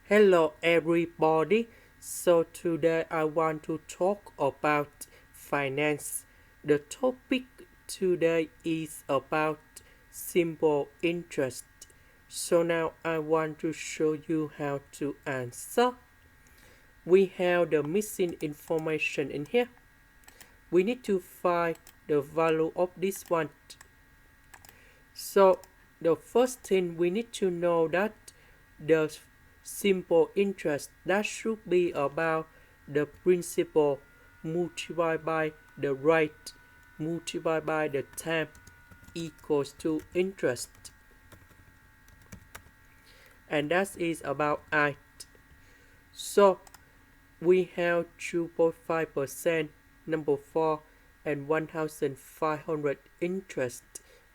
Hello everybody. So today I want to talk about finance. The topic today is about simple interest. So now I want to show you how to answer. We have the missing information in here. We need to find the value of this one. So the first thing we need to know that the simple interest that should be about the principal multiplied by the rate multiplied by the time equals to interest, and that is about I. So we have 2.5%, number 4, and 1,500 interest.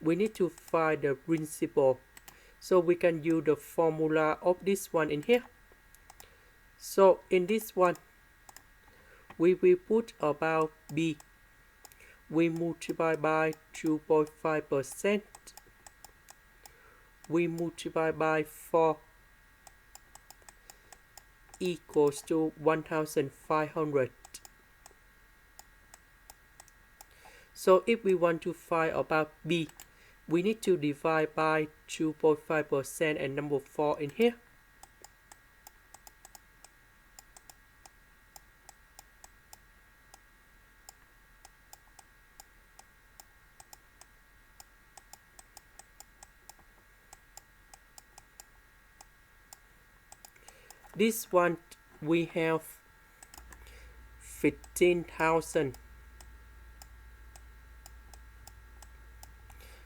We need to find the principal. So we can use the formula of this one in here. So in this one, we will put about B. We multiply by 2.5%. We multiply by 4 equals to 1,500. So if we want to find about B, we need to divide by 2.5% and number 4 in here. This one we have 15,000.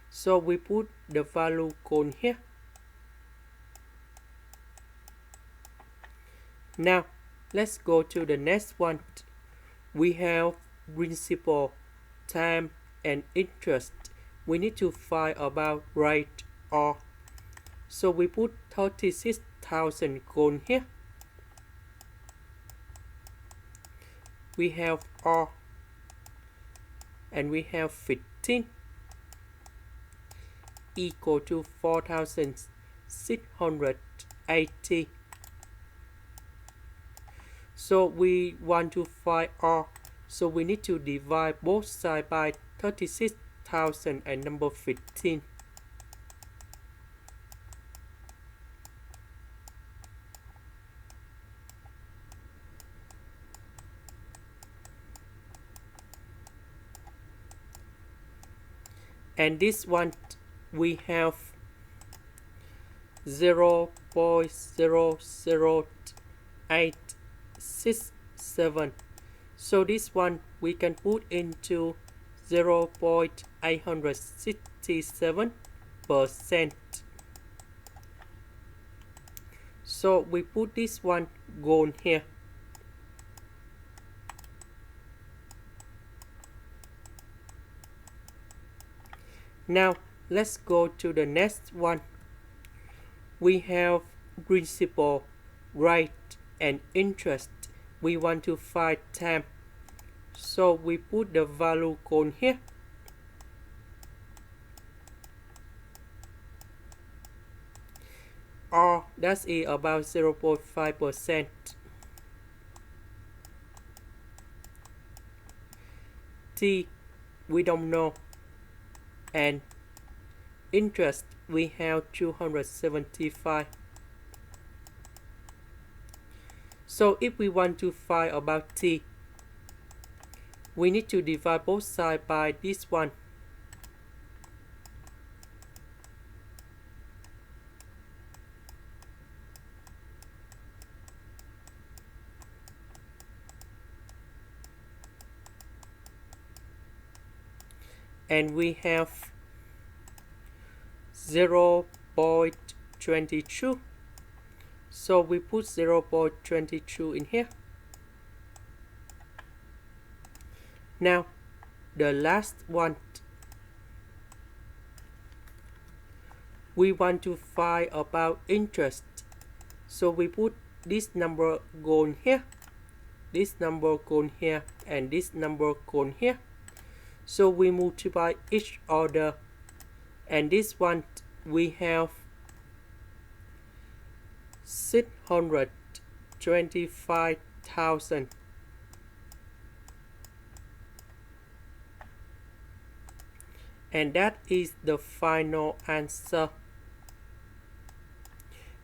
So we put the value code here. Now let's go to the next one. We have principal, time, and interest. We need to find about rate R. So we put 36,000 gold here. We have R and we have 15 equal to 4,680. So we want to find R, so we need to divide both sides by 36,000 and number 15. And this one we have 0.00867. So this one we can put into 0.867%. So we put this one gold here. Now let's go to the next one. We have principal, rate, and interest. We want to find time. So we put the value code here. R, that is about 0.5%. T, we don't know. And interest, we have 275. So if we want to find about T, we need to divide both sides by this one. And we have 0.22. So we put 0.22 in here. Now the last one, we want to find about interest. So we put this number gone here, this number gone here, and this number gone here. So we multiply each other, and this one we have 625,000. And that is the final answer.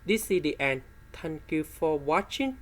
This is the end. Thank you for watching.